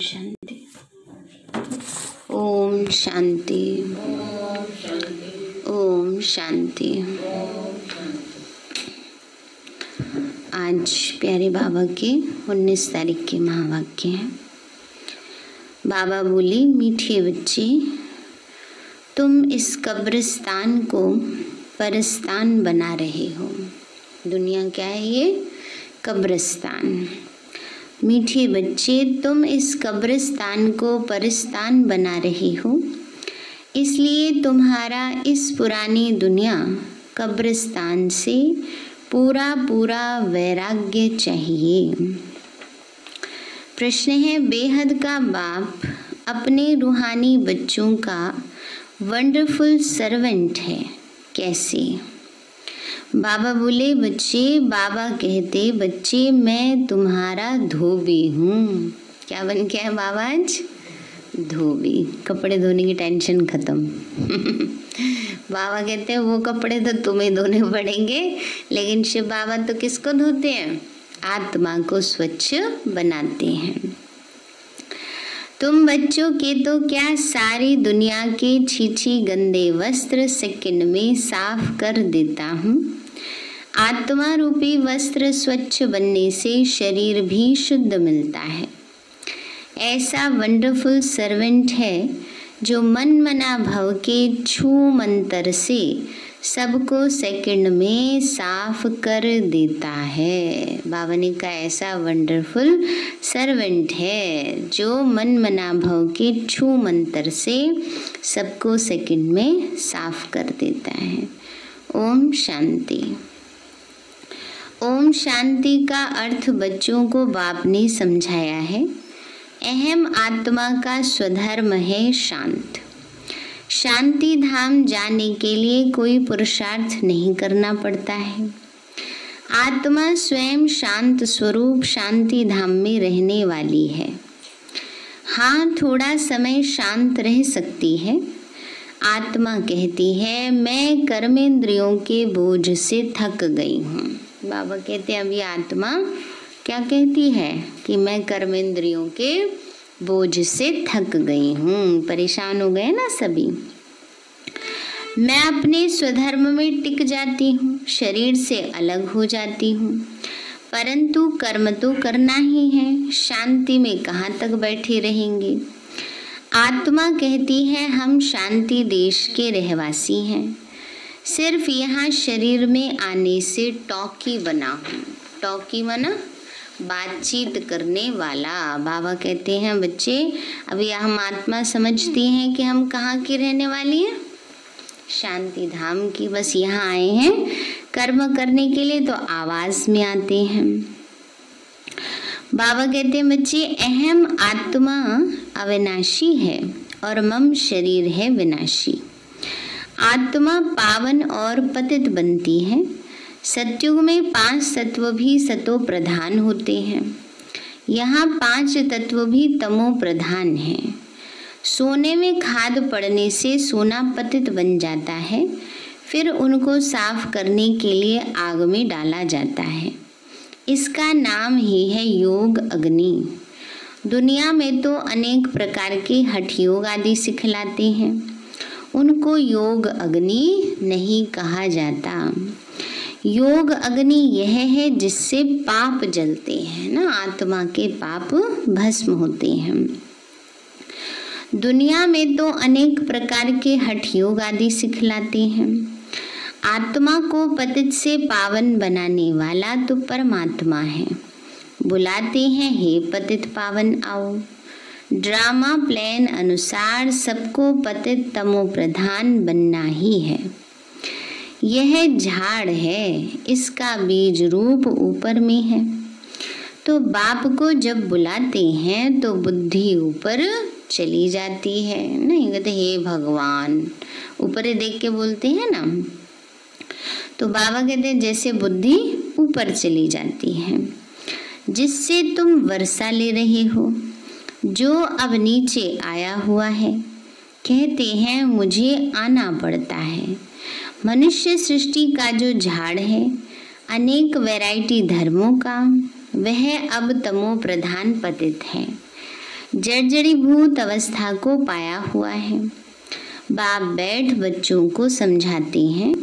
शांति। ओम शांति। ओम शांति। आज प्यारे बाबा के 19 तारीख के महावाक्य हैं। बाबा बोले, मीठे बच्चे, तुम इस कब्रिस्तान को परस्तान बना रहे हो। दुनिया क्या है? ये कब्रिस्तान। मीठे बच्चे, तुम इस कब्रिस्तान को परस्तान बना रहे हो, इसलिए तुम्हारा इस पुरानी दुनिया कब्रिस्तान से पूरा पूरा वैराग्य चाहिए। प्रश्न है, बेहद का बाप अपने रूहानी बच्चों का वंडरफुल सर्वेंट है, कैसे? बाबा बोले, बच्चे, बाबा कहते, बच्चे मैं तुम्हारा धोबी हूँ। क्या बन के है बाबा आज? धोबी। कपड़े धोने की टेंशन खत्म। बाबा कहते हैं वो कपड़े तो तुम्हें धोने पड़ेंगे, लेकिन शिव बाबा तो किसको धोते हैं? आत्मा को स्वच्छ बनाते हैं। तुम बच्चों के तो क्या सारी दुनिया के छीछी गंदे वस्त्र सेकंड में साफ कर देता हूँ। आत्मा रूपी वस्त्र स्वच्छ बनने से शरीर भी शुद्ध मिलता है। ऐसा वंडरफुल सर्वेंट है जो मन मना भव के छू मंतर से सबको सेकंड में साफ कर देता है। बाबा ने कहा ऐसा वंडरफुल सर्वेंट है जो मन मना भव के छू मंतर से सबको सेकंड में साफ कर देता है। ओम शांति। ओम शांति का अर्थ बच्चों को बाप ने समझाया है। अहम आत्मा का स्वधर्म है शांत। शांति धाम जाने के लिए कोई पुरुषार्थ नहीं करना पड़ता है। आत्मा स्वयं शांत स्वरूप शांति धाम में रहने वाली है। हाँ, थोड़ा समय शांत रह सकती है। आत्मा कहती है, मैं कर्मेंद्रियों के बोझ से थक गई हूँ। बाबा कहते हैं अभी आत्मा क्या कहती है कि मैं कर्मेंद्रियों के बोझ से थक गई हूँ, परेशान हो गए ना सभी। मैं अपने स्वधर्म में टिक जाती हूँ, शरीर से अलग हो जाती हूँ, परंतु कर्म तो करना ही है। शांति में कहाँ तक बैठे रहेंगे। आत्मा कहती है हम शांति देश के रहवासी हैं, सिर्फ यहाँ शरीर में आने से टॉकी बना हूँ। टॉकी बना बातचीत करने वाला। बाबा कहते हैं बच्चे, अभी हम आत्मा समझती हैं कि हम कहाँ की रहने वाली हैं? शांति धाम की। बस यहाँ आए हैं कर्म करने के लिए, तो आवाज में आते हैं। बाबा कहते हैं बच्चे, अहम आत्मा अविनाशी है और मम शरीर है विनाशी। आत्मा पावन और पतित बनती है। सतयुग में 5 तत्व भी सतो प्रधान होते हैं। यहाँ 5 तत्व भी तमो प्रधान हैं। सोने में खाद पड़ने से सोना पतित बन जाता है, फिर उनको साफ करने के लिए आग में डाला जाता है। इसका नाम ही है योग अग्नि। दुनिया में तो अनेक प्रकार के हठ योग आदि सिखलाते हैं, उनको योग अग्नि नहीं कहा जाता। योग अग्नि यह है जिससे पाप जलते हैं ना, आत्मा के पाप भस्म होते हैं। दुनिया में तो अनेक प्रकार के हठ योग आदि सिखलाते हैं। आत्मा को पतित से पावन बनाने वाला तो परमात्मा है। बुलाते हैं, हे पतित पावन आओ। ड्रामा प्लान अनुसार सबको पतित तमो प्रधान बनना ही है। यह झाड़ है, इसका बीज रूप ऊपर में है। तो बाप को जब बुलाते हैं तो बुद्धि ऊपर चली जाती है। नहीं कहते हे भगवान, ऊपर देख के बोलते हैं ना। तो बाबा कहते हैं जैसे बुद्धि ऊपर चली जाती है। जिससे तुम वर्षा ले रहे हो, जो अब नीचे आया हुआ है। कहते हैं मुझे आना पड़ता है। मनुष्य सृष्टि का जो झाड़ है अनेक वैरायटी धर्मों का, वह अब तमो प्रधान पतित है, जर्जरीभूत अवस्था को पाया हुआ है। बाप बैठ बच्चों को समझाते हैं,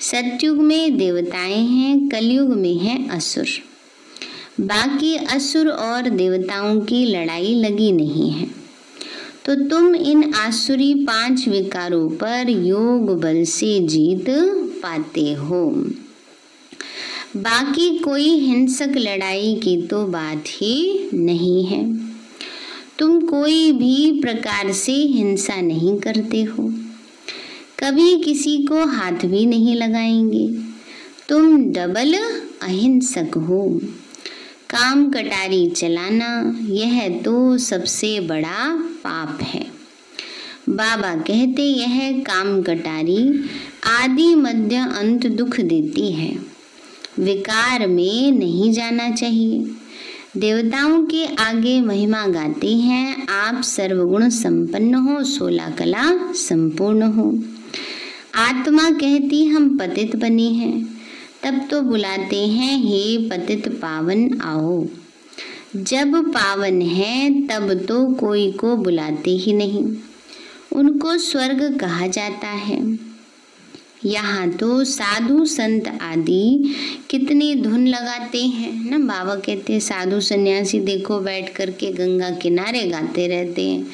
सतयुग में देवताएं हैं, कलयुग में है असुर। बाकी असुर और देवताओं की लड़ाई लगी नहीं है, तो तुम इन आसुरी 5 विकारों पर योग बल से जीत पाते हो। बाकी कोई हिंसक लड़ाई की तो बात ही नहीं है। तुम कोई भी प्रकार से हिंसा नहीं करते हो, कभी किसी को हाथ भी नहीं लगाएंगे। तुम डबल अहिंसक हो। काम कटारी चलाना यह तो सबसे बड़ा पाप है। बाबा कहते यह काम कटारी आदि मध्य अंत दुख देती है। विकार में नहीं जाना चाहिए। देवताओं के आगे महिमा गाते हैं, आप सर्वगुण संपन्न हो, 16 कला संपूर्ण हो। आत्मा कहती हम पतित बने हैं, तब तो बुलाते हैं हे पतित पावन आओ। जब पावन है तब तो कोई को बुलाते ही नहीं, उनको स्वर्ग कहा जाता है। यहाँ तो साधु संत आदि कितनी धुन लगाते हैं ना। बाबा कहते हैं साधु सन्यासी देखो बैठ करके गंगा किनारे गाते रहते हैं,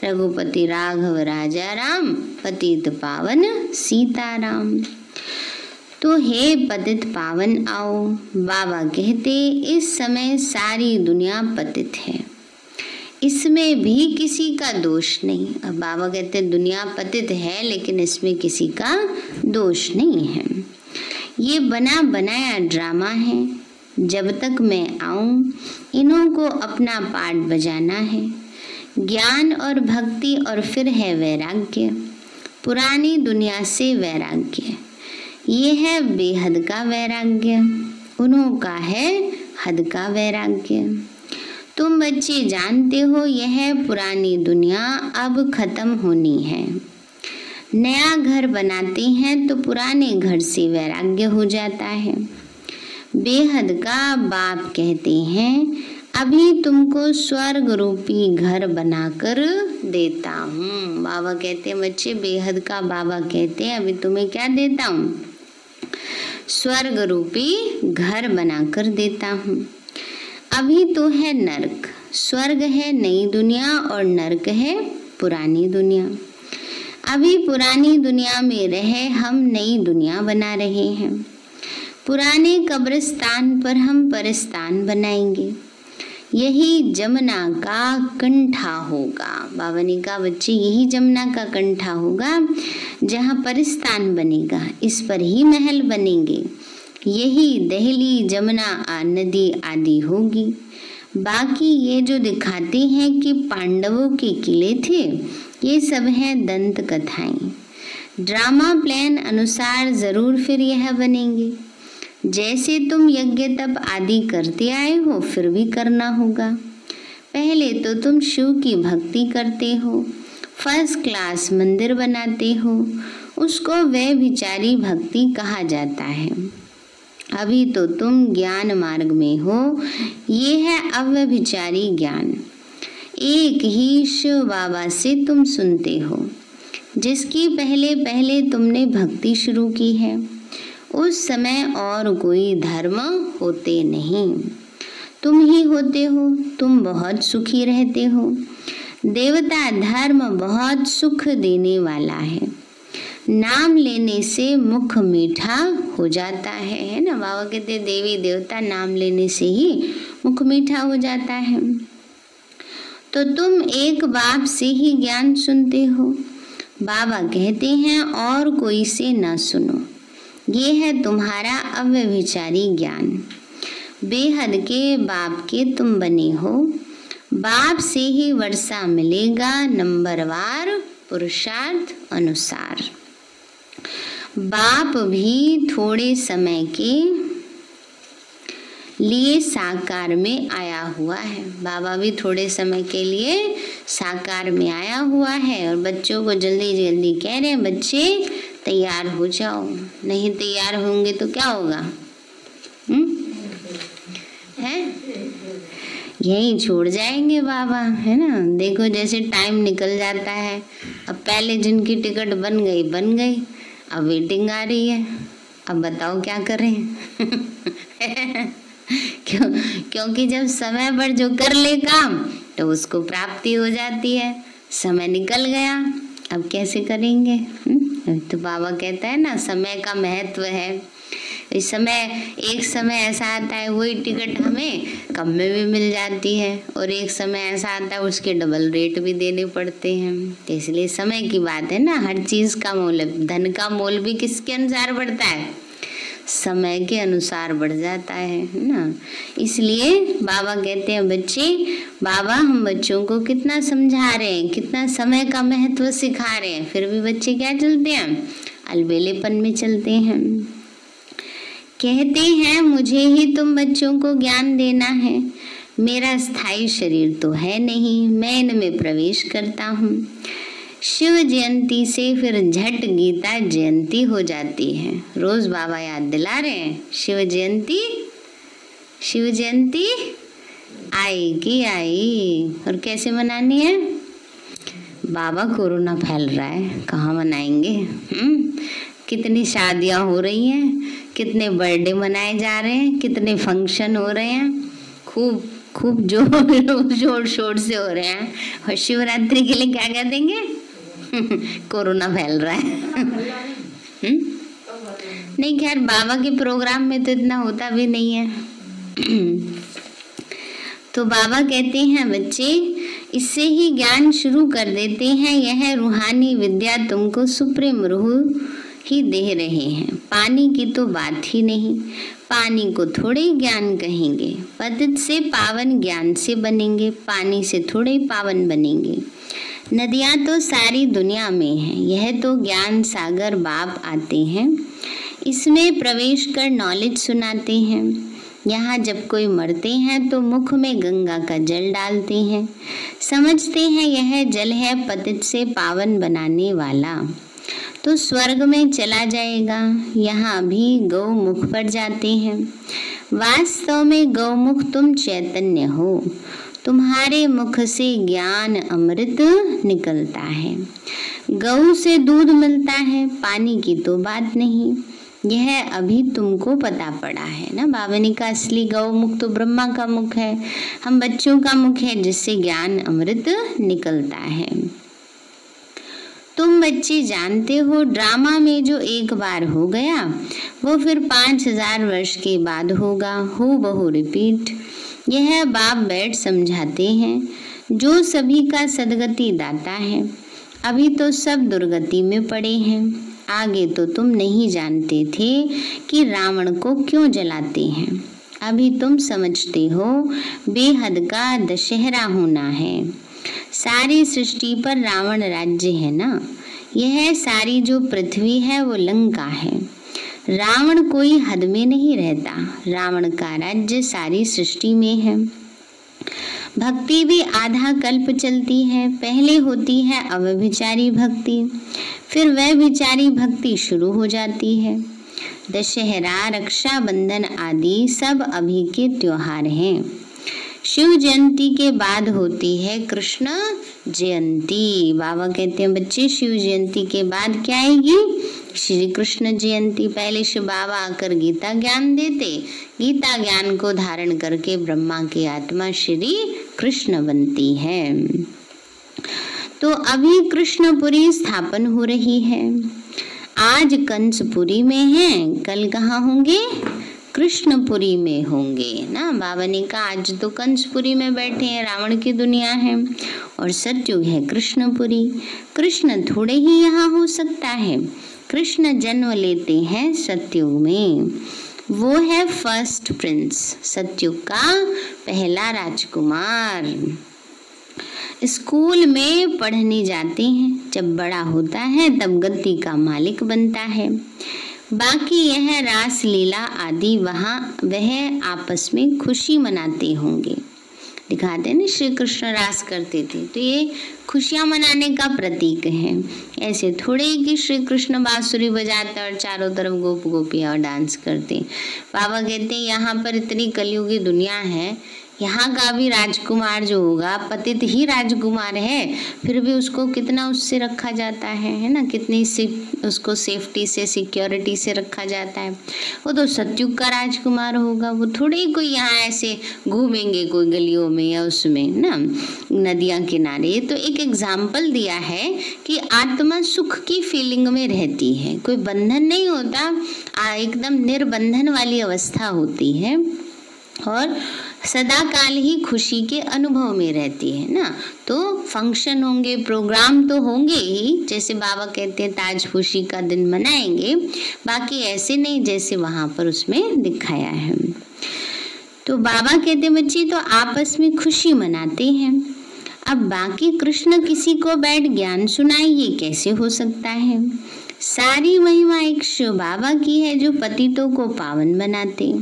रघुपति राघव राजा राम, पतित पावन सीताराम। तो हे पतित पावन आओ। बाबा कहते इस समय सारी दुनिया पतित है, इसमें भी किसी का दोष नहीं। अब बाबा कहते दुनिया पतित है लेकिन इसमें किसी का दोष नहीं है। ये बना बनाया ड्रामा है। जब तक मैं आऊं इन्हों को अपना पाठ बजाना है। ज्ञान और भक्ति और फिर है वैराग्य, पुरानी दुनिया से वैराग्य। ये है बेहद का वैराग्य, उन्हों का है हद का वैराग्य। तुम बच्चे जानते हो यह पुरानी दुनिया अब खत्म होनी है। नया घर बनाते हैं तो पुराने घर से वैराग्य हो जाता है। बेहद का बाप कहते हैं अभी तुमको स्वर्ग रूपी घर बनाकर देता हूँ। बाबा कहते हैं बच्चे, बेहद का बाबा कहते हैं अभी तुम्हें क्या देता हूँ, स्वर्ग रूपी घर बनाकर देता हूँ। अभी तो है नरक, स्वर्ग है नई दुनिया और नरक है पुरानी दुनिया। अभी पुरानी दुनिया में रहे हम नई दुनिया बना रहे हैं। पुराने कब्रिस्तान पर हम परिस्तान बनाएंगे। यही जमुना का कंठा होगा। बाबा ने कहा बच्चे यही जमुना का कंठा होगा जहाँ परिस्तान बनेगा, इस पर ही महल बनेंगे। यही दहली जमुना नदी आदि होगी। बाकी ये जो दिखाते हैं कि पांडवों के किले थे, ये सब हैं दंत कथाएं। ड्रामा प्लान अनुसार जरूर फिर यह बनेंगे। जैसे तुम यज्ञ तप आदि करते आए हो फिर भी करना होगा। पहले तो तुम शिव की भक्ति करते हो, फर्स्ट क्लास मंदिर बनाते हो, उसको व्यभिचारी भक्ति कहा जाता है। अभी तो तुम ज्ञान मार्ग में हो, ये है अव्यभिचारी ज्ञान। एक ही शिव बाबा से तुम सुनते हो, जिसकी पहले पहले तुमने भक्ति शुरू की है। उस समय और कोई धर्म होते नहीं, तुम ही होते हो। तुम बहुत सुखी रहते हो। देवता धर्म बहुत सुख देने वाला है। नाम लेने से मुख मीठा हो जाता है ना। बाबा कहते देवी देवता नाम लेने से ही मुख मीठा हो जाता है। तो तुम एक बाप से ही ज्ञान सुनते हो। बाबा कहते हैं और कोई से ना सुनो। ये है तुम्हारा अव्यभिचारी ज्ञान। बेहद के बाप के तुम बने हो। बाप से ही वर्षा मिलेगा नंबरवार पुरुषार्थ अनुसार। बाप भी थोड़े समय के लिए साकार में आया हुआ है। बाबा भी थोड़े समय के लिए साकार में आया हुआ है और बच्चों को जल्दी जल्दी कह रहे हैं, बच्चे तैयार हो जाओ, नहीं तैयार होंगे तो क्या होगा? है यहीं छोड़ जाएंगे बाबा, है ना। देखो जैसे टाइम निकल जाता है, अब पहले जिनकी टिकट बन गई, अब वेटिंग आ रही है, अब बताओ क्या करें। क्योंकि जब समय पर जो कर ले काम तो उसको प्राप्ति हो जाती है। समय निकल गया, अब कैसे करेंगे? तो बाबा कहता है ना, समय का महत्व है। इस समय एक समय ऐसा आता है वही टिकट हमें कम में भी मिल जाती है, और एक समय ऐसा आता है उसके डबल रेट भी देने पड़ते हैं। तो इसलिए समय की बात है ना, हर चीज का मोल, धन का मोल भी किसके अनुसार बढ़ता है? समय के अनुसार बढ़ जाता है ना। इसलिए बाबा कहते हैं, बच्चे, बाबा हम बच्चों को कितना समझा रहे हैं, कितना समय का महत्व सिखा रहे हैं, फिर भी बच्चे क्या चलते हैं? अलबेलेपन में चलते हैं। कहते हैं मुझे ही तुम बच्चों को ज्ञान देना है, मेरा स्थायी शरीर तो है नहीं, मैं इनमें प्रवेश करता हूँ। शिव जयंती से फिर झट गीता जयंती हो जाती है। रोज बाबा याद दिला रहे हैं, शिव जयंती आई की आई। और कैसे मनानी है? बाबा कोरोना फैल रहा है, कहाँ मनाएंगे? कितनी शादियां हो रही हैं, कितने बर्थडे मनाए जा रहे हैं, कितने फंक्शन हो रहे हैं, खूब जोर शोर से हो रहे हैं। और शिवरात्रि के लिए क्या कह देंगे? कोरोना फैल रहा है। नहीं, खैर बाबा के प्रोग्राम में तो इतना होता भी नहीं है। तो बाबा कहते हैं, बच्चे इससे ही ज्ञान शुरू कर देते हैं। यह रूहानी विद्या तुमको सुप्रीम रूह ही दे रहे हैं, पानी की तो बात ही नहीं। पानी को थोड़े ज्ञान कहेंगे, पतित से पावन ज्ञान से बनेंगे, पानी से थोड़े पावन बनेंगे। नदियाँ तो सारी दुनिया में हैं, यह तो ज्ञान सागर बाप आते हैं, इसमें प्रवेश कर नॉलेज सुनाते हैं। यहाँ जब कोई मरते हैं तो मुख में गंगा का जल डालते हैं, समझते हैं यह जल है पतित से पावन बनाने वाला, तो स्वर्ग में चला जाएगा। यहाँ भी गौमुख पर जाते हैं, वास्तव में गौमुख तुम चैतन्य हो, तुम्हारे मुख से ज्ञान अमृत निकलता है। गऊ से दूध मिलता है, पानी की तो बात नहीं, यह अभी तुमको पता पड़ा है ना। बाबा ने कहा असली गौमुख तो ब्रह्मा का मुख है, हम बच्चों का मुख है जिससे ज्ञान अमृत निकलता है। तुम बच्चे जानते हो, ड्रामा में जो एक बार हो गया वो फिर 5000 वर्ष के बाद होगा, हो बहु रिपीट। यह बाप बैठ समझाते हैं, जो सभी का सदगति दाता है। अभी तो सब दुर्गति में पड़े हैं, आगे तो तुम नहीं जानते थे कि रावण को क्यों जलाते हैं। अभी तुम समझते हो बेहद का दशहरा होना है। सारी सृष्टि पर रावण राज्य है ना, यह सारी जो पृथ्वी है वो लंका है। रावण कोई हद में नहीं रहता, रावण का राज्य सारी सृष्टि में है। भक्ति भी आधा कल्प चलती है, पहले होती है अव्यभिचारी भक्ति, फिर व्यभिचारी भक्ति शुरू हो जाती है। दशहरा, रक्षाबंधन आदि सब अभी के त्योहार हैं। शिव जयंती के बाद होती है कृष्ण जयंती। बाबा कहते हैं बच्चे शिव जयंती के बाद क्या आएगी? श्री कृष्ण जयंती। पहले शिव बाबा आकर गीता ज्ञान देते, गीता ज्ञान को धारण करके ब्रह्मा की आत्मा श्री कृष्ण बनती है। तो अभी कृष्णपुरी स्थापन हो रही है। आज कंसपुरी में है, कल कहाँ होंगे? कृष्णपुरी में होंगे ना। बाबा ने कहा आज तो कंसपुरी में बैठे हैं, रावण की दुनिया है, और सतयुग है कृष्णपुरी। कृष्ण थोड़े ही यहाँ हो सकता है, कृष्ण जन्म लेते हैं सतयुग में, वो है फर्स्ट प्रिंस, सतयुग का पहला राजकुमार। स्कूल में पढ़ने जाते हैं, जब बड़ा होता है तब गद्दी का मालिक बनता है। बाकी यह रास लीला आदि वह आपस में खुशी मनाते होंगे। दिखाते हैं ना, श्री कृष्ण रास करते थे तो ये खुशियां मनाने का प्रतीक है। ऐसे थोड़े ही कि श्री कृष्ण बांसुरी बजाते और चारों तरफ गोप गोपियां और डांस करते। बाबा कहते हैं यहाँ पर इतनी कलयुगी दुनिया है, यहाँ का भी राजकुमार जो होगा पतित ही राजकुमार है, फिर भी उसको कितना उससे रखा जाता है ना, कितनी उसको सेफ्टी से सिक्योरिटी से रखा जाता है। वो तो सतयुग का राजकुमार होगा, वो थोड़े ही कोई यहाँ ऐसे घूमेंगे कोई गलियों में या उसमें ना नदियाँ किनारे। तो एक एग्जाम्पल दिया है कि आत्मा सुख की फीलिंग में रहती है, कोई बंधन नहीं होता, एकदम निर्बंधन वाली अवस्था होती है और सदा काल ही खुशी के अनुभव में रहती है ना। तो फंक्शन होंगे, प्रोग्राम तो होंगे ही, जैसे बाबा कहते हैं ताजपोशी का दिन मनाएंगे, बाकी ऐसे नहीं जैसे वहां पर उसमें दिखाया है। तो बाबा कहते हैं बच्चे तो आपस में खुशी मनाते हैं। अब बाकी कृष्ण किसी को बैठ ज्ञान सुनाए, ये कैसे हो सकता है? सारी महिमा एक शिव बाबा की है जो पतितों को पावन बनाते।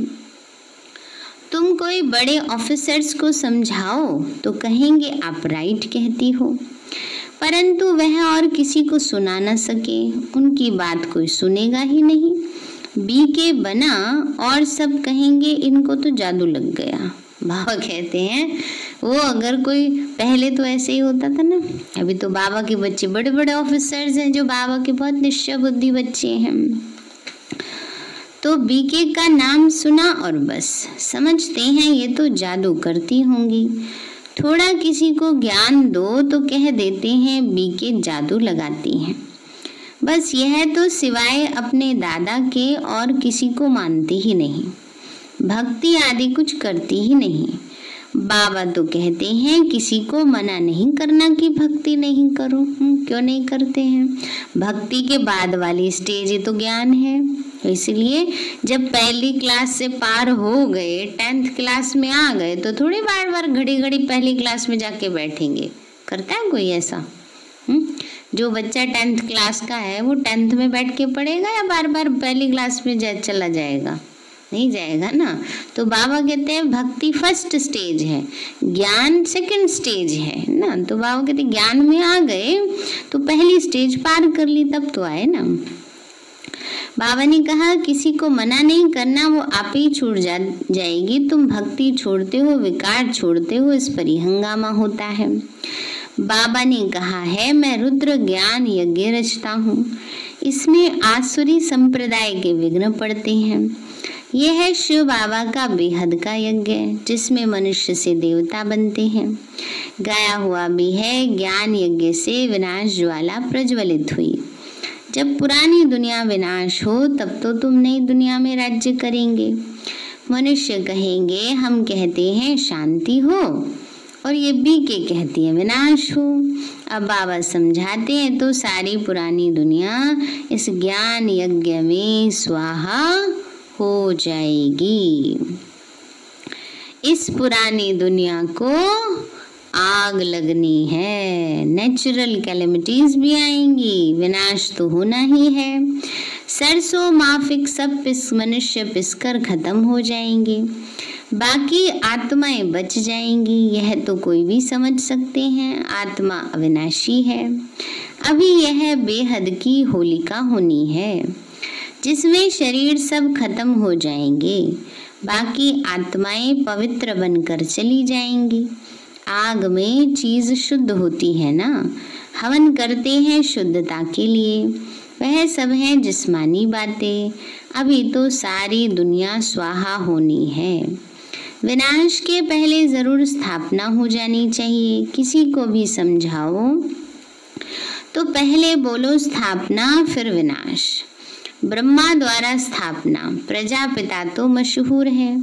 तुम कोई बड़े ऑफिसर्स को समझाओ तो कहेंगे आप राइट कहती हो, परंतु वह और किसी को सुना न सके, उनकी बात कोई सुनेगा ही नहीं। बीके बना और सब कहेंगे इनको तो जादू लग गया। बाबा कहते हैं वो अगर कोई पहले तो ऐसे ही होता था ना, अभी तो बाबा के बच्चे बड़े बड़े ऑफिसर्स हैं जो बाबा के बहुत निश्चय बुद्धि बच्चे हैं। तो बीके का नाम सुना और बस समझते हैं ये तो जादू करती होंगी। थोड़ा किसी को ज्ञान दो तो कह देते हैं बीके जादू लगाती हैं। बस यह तो सिवाय अपने दादा के और किसी को मानती ही नहीं, भक्ति आदि कुछ करती ही नहीं। बाबा तो कहते हैं किसी को मना नहीं करना कि भक्ति नहीं करो। क्यों नहीं करते हैं? भक्ति के बाद वाली स्टेज तो ज्ञान है, इसलिए जब पहली क्लास से पार हो गए, 10th क्लास में आ गए तो थोड़ी बार बार घड़ी घड़ी पहली क्लास में जाके बैठेंगे। करता है कोई ऐसा? जो बच्चा 10th क्लास का है वो 10th में बैठ के पढ़ेगा या बार बार पहली क्लास में चला जाएगा? नहीं जाएगा ना। तो बाबा कहते हैं भक्ति फर्स्ट स्टेज है, ज्ञान सेकंड स्टेज है ना। तो बाबा कहते हैं ज्ञान में आ गए तो पहली स्टेज पार कर ली तब तो आए ना। बाबा ने कहा किसी को मना नहीं करना, वो आप ही छूट जाएगी। तुम भक्ति छोड़ते हो, विकार छोड़ते हो, इस पर ही हंगामा होता है। बाबा ने कहा है मैं रुद्र ज्ञान यज्ञ रचता हूँ, इसमें आसुरी संप्रदाय के विघ्न पड़ते हैं। यह है शिव बाबा का बेहद का यज्ञ जिसमें मनुष्य से देवता बनते हैं। गाया हुआ भी है ज्ञान यज्ञ से विनाश ज्वाला प्रज्वलित हुई। जब पुरानी दुनिया विनाश हो तब तो तुम नई दुनिया में राज्य करेंगे। मनुष्य कहेंगे हम कहते हैं शांति हो और ये बीके कहती है विनाश हो। अब बाबा समझाते हैं तो सारी पुरानी दुनिया इस ज्ञान यज्ञ में स्वाहा हो जाएगी। इस पुरानी दुनिया को आग लगनी है, नेचुरल कैलेमिटीज भी आएंगी, विनाश तो होना ही है। सरसों माफिक सब मनुष्य पिसकर खत्म हो जाएंगे, बाकी आत्माएं बच जाएंगी। यह तो कोई भी समझ सकते हैं, आत्मा अविनाशी है। अभी यह बेहद की होलिका होनी है जिसमें शरीर सब खत्म हो जाएंगे, बाकी आत्माएं पवित्र बनकर चली जाएंगी। आग में चीज शुद्ध होती है ना, हवन करते हैं शुद्धता के लिए, वह सब है जिस्मानी बातें। अभी तो सारी दुनिया स्वाहा होनी है, विनाश के पहले जरूर स्थापना हो जानी चाहिए। किसी को भी समझाओ तो पहले बोलो स्थापना फिर विनाश। ब्रह्मा द्वारा स्थापना, प्रजापिता तो मशहूर है,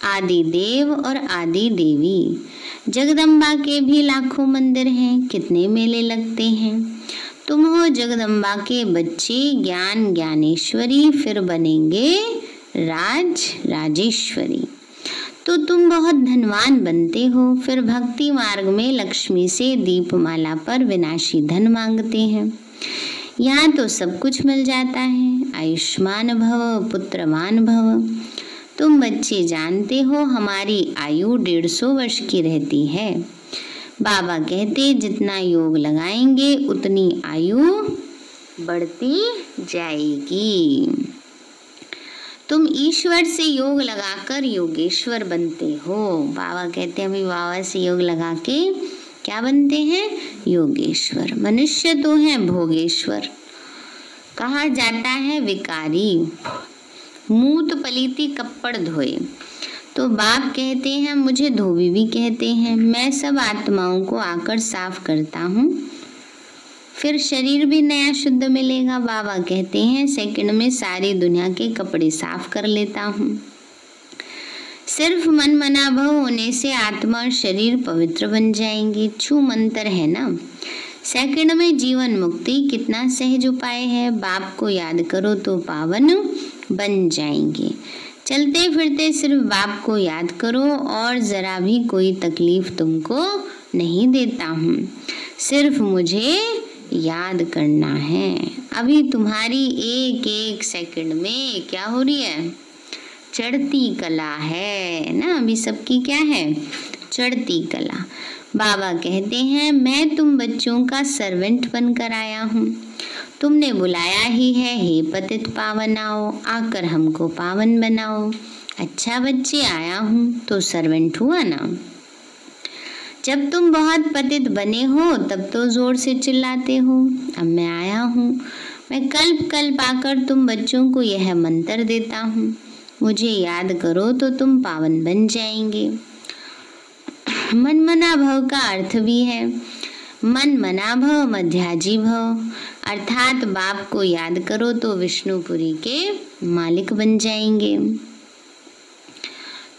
आदि देव और आदि देवी। जगदम्बा के भी लाखों मंदिर हैं, कितने मेले लगते हैं। तुम हो जगदम्बा के बच्चे, ज्ञान ज्ञानेश्वरी, फिर बनेंगे राजेश्वरी। तो तुम बहुत धनवान बनते हो, फिर भक्ति मार्ग में लक्ष्मी से दीपमाला पर विनाशी धन मांगते हैं। यहाँ तो सब कुछ मिल जाता है, आयुष्मान भव पुत्रवान भव। तुम बच्चे जानते हो हमारी आयु 150 वर्ष की रहती है। बाबा कहते जितना योग लगाएंगे उतनी आयु बढ़ती जाएगी। तुम ईश्वर से योग लगाकर योगेश्वर बनते हो। बाबा कहते हैं अभी बाबा से योग लगा के क्या बनते हैं? योगेश्वर। मनुष्य तो है भोगेश्वर, कहा जाता है विकारी, मूत पलीती कपड़ धोए। तो बाप कहते हैं मुझे धोबी भी कहते हैं, मैं सब आत्माओं को आकर साफ करता हूँ, फिर शरीर भी नया शुद्ध मिलेगा। बाबा कहते हैं सेकंड में सारी दुनिया के कपड़े साफ कर लेता हूँ। सिर्फ मन मना भव होने से आत्मा और शरीर पवित्र बन जाएंगे। छू मंत्र है ना। सेकंड में जीवन मुक्ति कितना सहज उपाय है। बाप को याद करो तो पावन बन जाएंगे। चलते फिरते सिर्फ बाप को याद करो और जरा भी कोई तकलीफ तुमको नहीं देता हूँ। सिर्फ मुझे याद करना है। अभी तुम्हारी एक एक सेकंड में क्या हो रही है? चढ़ती कला है ना। अभी सबकी क्या है? चढ़ती कला। बाबा कहते हैं मैं तुम बच्चों का सर्वेंट बनकर आया हूँ। तुमने बुलाया ही है, हे पतित पावन आओ, आकर हमको पावन बनाओ। अच्छा बच्चे आया हूँ तो सर्वेंट हुआ ना। जब तुम बहुत पतित बने हो तब तो जोर से चिल्लाते हो। अब मैं आया हूँ, मैं कल्प कल्प आकर तुम बच्चों को यह मंत्र देता हूँ, मुझे याद करो तो तुम पावन बन जाएंगे। मन मना भव का अर्थ भी है मन मना भव मध्याजी भव, अर्थात बाप को याद करो तो विष्णुपुरी के मालिक बन जाएंगे।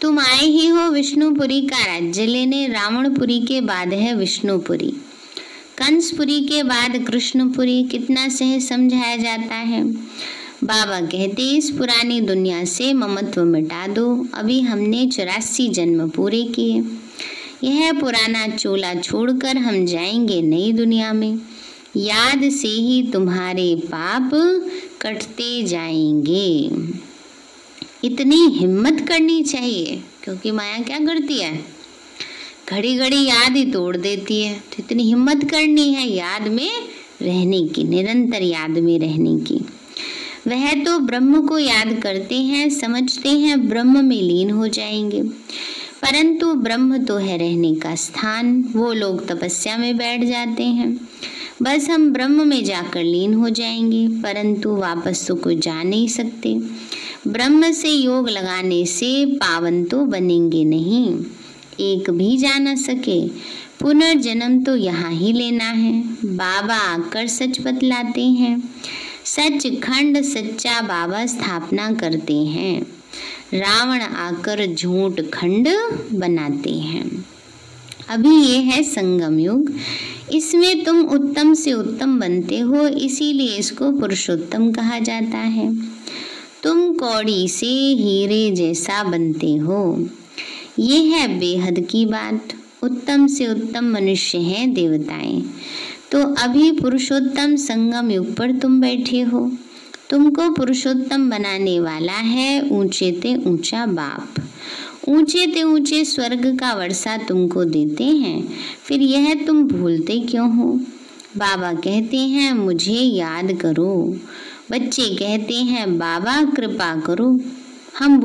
तुम आए ही हो विष्णुपुरी का राज्य लेने। रावणपुरी के बाद है विष्णुपुरी, कंसपुरी के बाद कृष्णपुरी। कितना सहज समझाया जाता है। बाबा कहते इस पुरानी दुनिया से ममत्व मिटा दो। अभी हमने 84 जन्म पूरे किए। यह पुराना चोला छोड़कर हम जाएंगे नई दुनिया में। याद से ही तुम्हारे पाप कटते जाएंगे। इतनी हिम्मत करनी चाहिए, क्योंकि माया क्या करती है? घड़ी घड़ी याद ही तोड़ देती है। तो इतनी हिम्मत करनी है याद में रहने की, निरंतर याद में रहने की। वह तो ब्रह्म को याद करते हैं, समझते हैं ब्रह्म में लीन हो जाएंगे, परंतु ब्रह्म तो है रहने का स्थान। वो लोग तपस्या में बैठ जाते हैं, बस हम ब्रह्म में जाकर लीन हो जाएंगे, परंतु वापस तो कोई जा नहीं सकते। ब्रह्म से योग लगाने से पावन तो बनेंगे नहीं, एक भी जा न सके। पुनर्जन्म तो यहाँ ही लेना है। बाबा आकर सच बतलाते हैं, सच खंड सच्चा बाबा स्थापना करते हैं। रावण आकर झूठ खंड बनाते हैं। अभी ये है संगम युग, इसमें तुम उत्तम से उत्तम बनते हो, इसीलिए इसको पुरुषोत्तम कहा जाता है। तुम कौड़ी से हीरे जैसा बनते हो, ये है बेहद की बात। उत्तम से उत्तम मनुष्य हैं देवताएं। तो अभी पुरुषोत्तम संगम युग पर तुम बैठे हो। तुमको पुरुषोत्तम बनाने वाला है ऊंचे ते ऊंचा बाप। ऊंचे ते ऊंचे स्वर्ग का वर्षा तुमको देते हैं, फिर यह तुम भूलते क्यों हो? बाबा कहते हैं मुझे याद करो। बच्चे कहते हैं बाबा कृपा करो, हम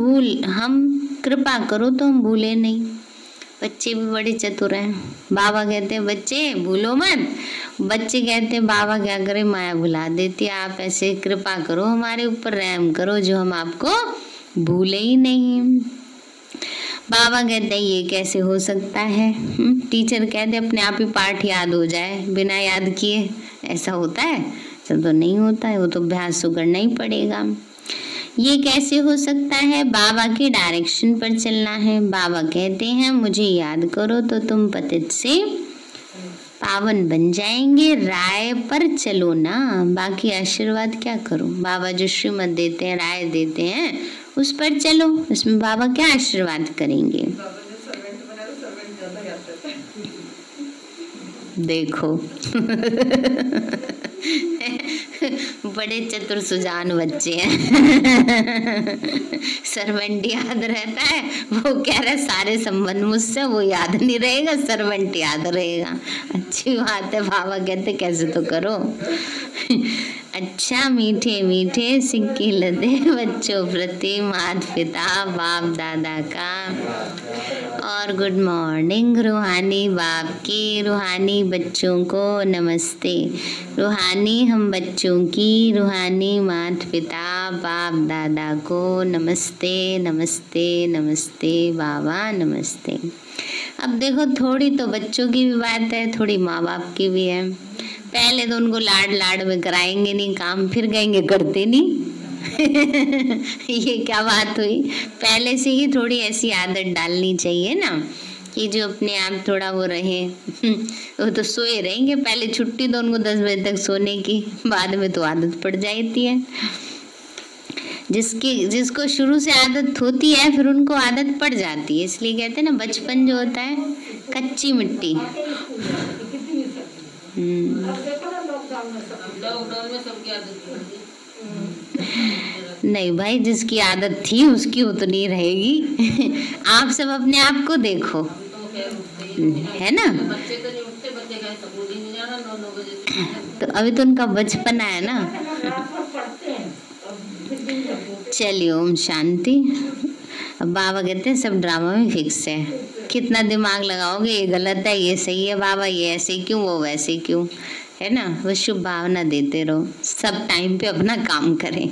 कृपा करो तो हम भूले नहीं। बच्चे भी बड़े चतुर हैं। बाबा कहते हैं बच्चे भूलो मत। बच्चे कहते हैं बाबा क्या करे, माया भुला देती, आप ऐसे कृपा करो, हमारे ऊपर रहम करो जो हम आपको भूले ही नहीं। बाबा कहते हैं ये कैसे हो सकता है? टीचर कहते अपने आप ही पाठ याद हो जाए बिना याद किए, ऐसा होता है? तो नहीं होता है, वो तो अभ्यास तो करना ही पड़ेगा। ये कैसे हो सकता है? बाबा के डायरेक्शन पर चलना है। बाबा कहते हैं मुझे याद करो तो तुम पतित से पावन बन जाएंगे। राय पर चलो ना, बाकी आशीर्वाद क्या करो। बाबा जो श्रीमत देते हैं, राय देते हैं, उस पर चलो। इसमें बाबा क्या आशीर्वाद करेंगे? देखो बड़े चतुर सुजान बच्चे हैं। सर्वेंट याद रहता है, वो कह रहा है सारे संबंध मुझसे, वो याद नहीं रहेगा, सर्वेंट याद रहेगा। अच्छी बात है, बाबा कहते कैसे तो करो। अच्छा मीठे मीठे सिक्के लदे बच्चों प्रति माता पिता बाप दादा का। और गुड मॉर्निंग रूहानी बाप की रूहानी बच्चों को नमस्ते। रूहानी हम बच्चों की रूहानी माता पिता बाप दादा को नमस्ते नमस्ते नमस्ते बाबा नमस्ते। अब देखो थोड़ी तो बच्चों की भी बात है, थोड़ी माँ बाप की भी है। पहले तो उनको लाड लाड में कराएंगे नहीं काम, फिर कहेंगे करते नहीं। ये क्या बात हुई? पहले से ही थोड़ी ऐसी आदत डालनी चाहिए ना कि जो अपने आप थोड़ा वो रहे। वो तो सोए रहेंगे, पहले छुट्टी दो उनको 10 बजे तक सोने की, बाद में तो आदत पड़ जाती है। जिसको शुरू से आदत होती है फिर उनको आदत पड़ जाती है। इसलिए कहते हैं ना बचपन जो होता है कच्ची मिट्टी। नहीं भाई, जिसकी आदत थी उसकी उतनी रहेगी। आप सब अपने आप को देखो, है ना? तो अभी तो उनका बचपना है ना। चलिए ओम शांति। अब बाबा कहते हैं सब ड्रामा में फिक्स है, कितना दिमाग लगाओगे, ये गलत है ये सही है बाबा, ये ऐसे क्यों वो वैसे क्यों, है ना? वो शुभ भावना देते रहो, सब टाइम पे अपना काम करें।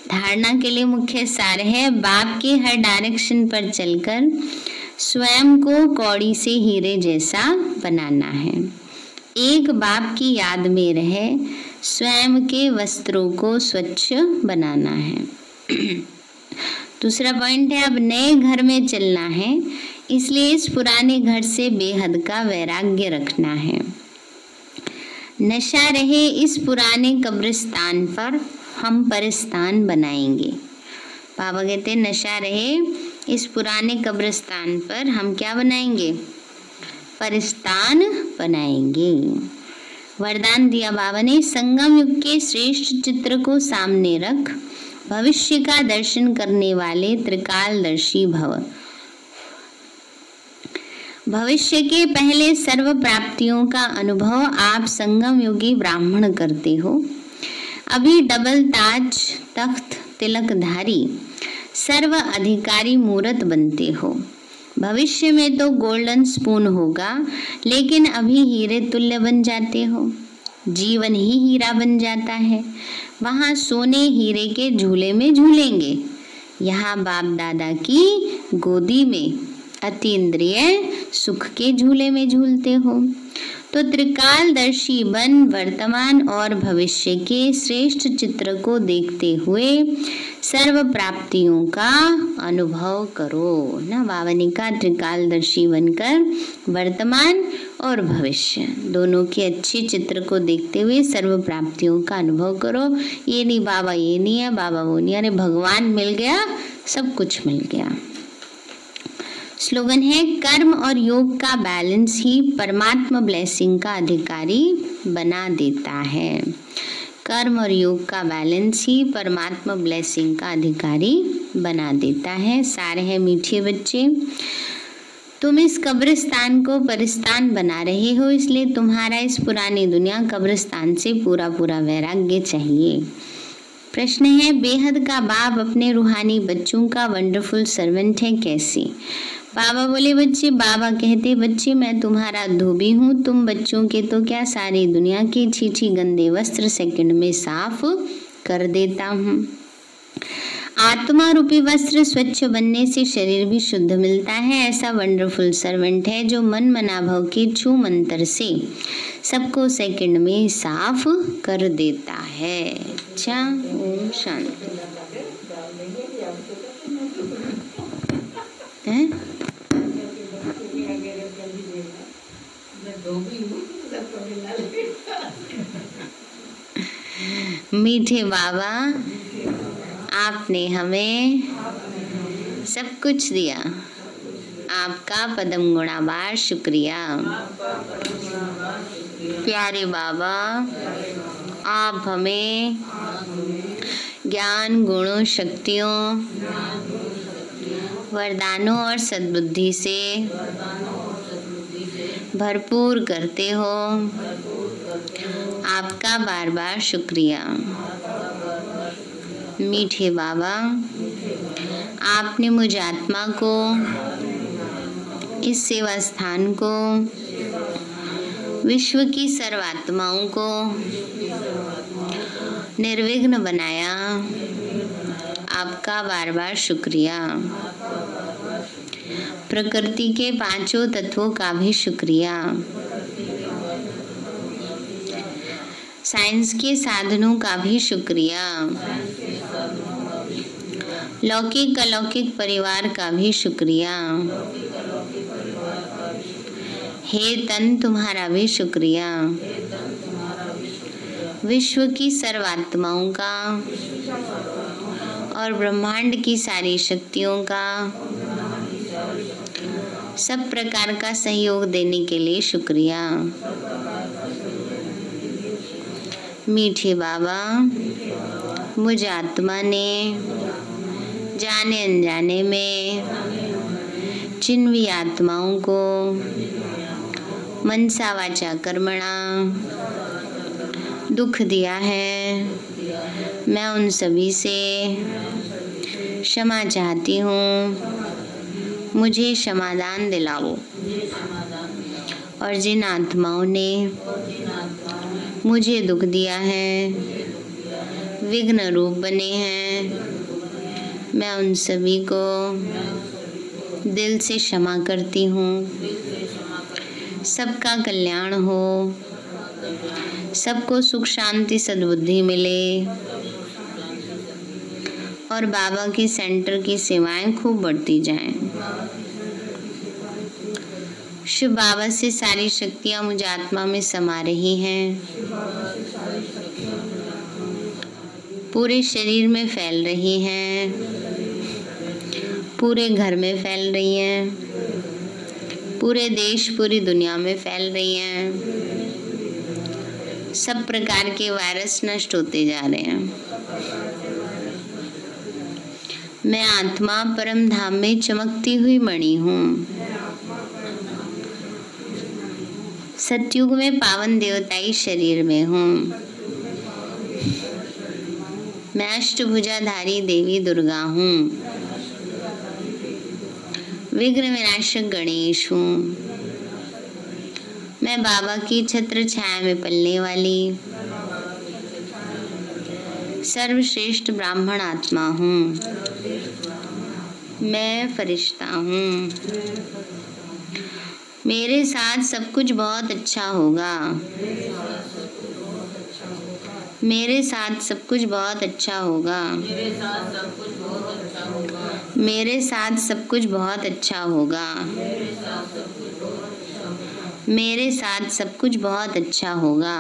धारणा के लिए मुख्य सार है बाप के हर डायरेक्शन पर चलकर स्वयं को कौड़ी से हीरे जैसा बनाना है। एक बाप की याद में रहे स्वयं के वस्त्रों को स्वच्छ बनाना है। दूसरा पॉइंट है अब नए घर में चलना है, इसलिए इस पुराने घर से बेहद का वैराग्य रखना है। नशा रहे इस पुराने कब्रिस्तान पर हम परिस्तान बनाएंगे। बाबा कहते हैं नशा रहे इस पुराने कब्रिस्तान पर हम क्या बनाएंगे? परिस्तान बनाएंगे। वरदान दिया बाबा ने, संगम युग के श्रेष्ठ चित्र को सामने रख भविष्य का दर्शन करने वाले त्रिकालदर्शी भव। भविष्य के पहले सर्व प्राप्तियों का अनुभव आप संगम योगी ब्राह्मण करते हो। अभी डबल ताज तख्त तिलकधारी सर्व अधिकारी मूर्त बनते हो। भविष्य में तो गोल्डन स्पून होगा, लेकिन अभी हीरे तुल्य बन जाते हो। जीवन ही हीरा बन जाता है। वहाँ सोने हीरे के झूले में झूलेंगे, यहाँ बाप दादा की गोदी में अतीन्द्रिय सुख के झूले में झूलते हो। तो त्रिकालदर्शी बन वर्तमान और भविष्य के श्रेष्ठ चित्र को देखते हुए सर्व प्राप्तियों का अनुभव करो ना। बाबा ने कहा त्रिकालदर्शी बनकर वर्तमान और भविष्य दोनों के अच्छे चित्र को देखते हुए सर्व प्राप्तियों का अनुभव करो। ये नहीं बाबा ये नहीं है, बाबा वो नहीं, अरे भगवान मिल गया, सब कुछ मिल गया। स्लोगन है कर्म और योग का बैलेंस ही परमात्मा ब्लेसिंग का अधिकारी बना देता है। कर्म और योग का बैलेंस ही परमात्मा ब्लेसिंग का अधिकारी बना देता है। सारे हैं मीठे बच्चे, तुम इस कब्रिस्तान को परिस्तान बना रहे हो, इसलिए तुम्हारा इस पुरानी दुनिया कब्रिस्तान से पूरा पूरा वैराग्य चाहिए। प्रश्न है बेहद का बाप अपने रूहानी बच्चों का वंडरफुल सर्वेंट है कैसे? बाबा बोले बच्चे, बाबा कहते बच्चे मैं तुम्हारा धोबी हूँ, तुम बच्चों के तो क्या सारी दुनिया के छीछी गंदे वस्त्र सेकंड में साफ कर देता हूँ। आत्मा रूपी वस्त्र स्वच्छ बनने से शरीर भी शुद्ध मिलता है। ऐसा वंडरफुल सर्वेंट है जो मन मनाभव के छू मंत्र से सबको सेकंड में साफ कर देता है। अच्छा ओम शांति। मीठे बाबा आपने हमें सब कुछ दिया, आपका पदम गुणाबार शुक्रिया। प्यारे बाबा आप हमें ज्ञान, गुणों, शक्तियों, वरदानों और सद्बुद्धि से भरपूर करते हो। आपका बार बार शुक्रिया। मीठे बाबा, आपने मुझ आत्मा को, इस सेवा स्थान को, विश्व की सर्वात्माओं को निर्विघ्न बनाया। आपका बार बार शुक्रिया। प्रकृति के पांचों तत्वों का भी शुक्रिया। साइंस के साधनों का भी शुक्रिया। लौकिक अलौकिक परिवार का भी शुक्रिया। हे तन, तुम्हारा भी शुक्रिया। विश्व की सर्वात्माओं का और ब्रह्मांड की सारी शक्तियों का सब प्रकार का सहयोग देने के लिए शुक्रिया। मीठे बाबा, मुझ आत्मा ने जाने अनजाने में जिन भी आत्माओं को मनसा वाचा कर्मणा दुख दिया है, मैं उन सभी से क्षमा चाहती हूँ। मुझे क्षमादान दिलाओ। और जिन आत्माओं ने मुझे दुख दिया है, विघ्न रूप बने हैं, मैं उन सभी को दिल से क्षमा करती हूँ। सबका कल्याण हो, सबको सुख शांति सद्बुद्धि मिले और बाबा के सेंटर की सेवाएं खूब बढ़ती जाएं। शिव बाबा से सारी शक्तियां मुझ आत्मा में समा रही हैं, पूरे शरीर में फैल रही हैं, पूरे घर में फैल रही हैं, पूरे देश पूरी दुनिया में फैल रही हैं। सब प्रकार के वायरस नष्ट होते जा रहे हैं। मैं आत्मा परम धाम में चमकती हुई मणि हूँ। सतयुग में पावन देवताई शरीर में हूँ। मैं अष्टभुजाधारी देवी दुर्गा हूँ। विघ्न विनाशक गणेश हूँ। मैं बाबा की छत्र छाया में पलने वाली सर्वश्रेष्ठ ब्राह्मण आत्मा हूँ। मैं फरिश्ता हूँ। मेरे साथ सब कुछ बहुत अच्छा होगा। मेरे साथ सब कुछ बहुत अच्छा होगा। मेरे साथ सब कुछ बहुत अच्छा होगा। मेरे साथ सब कुछ बहुत अच्छा होगा।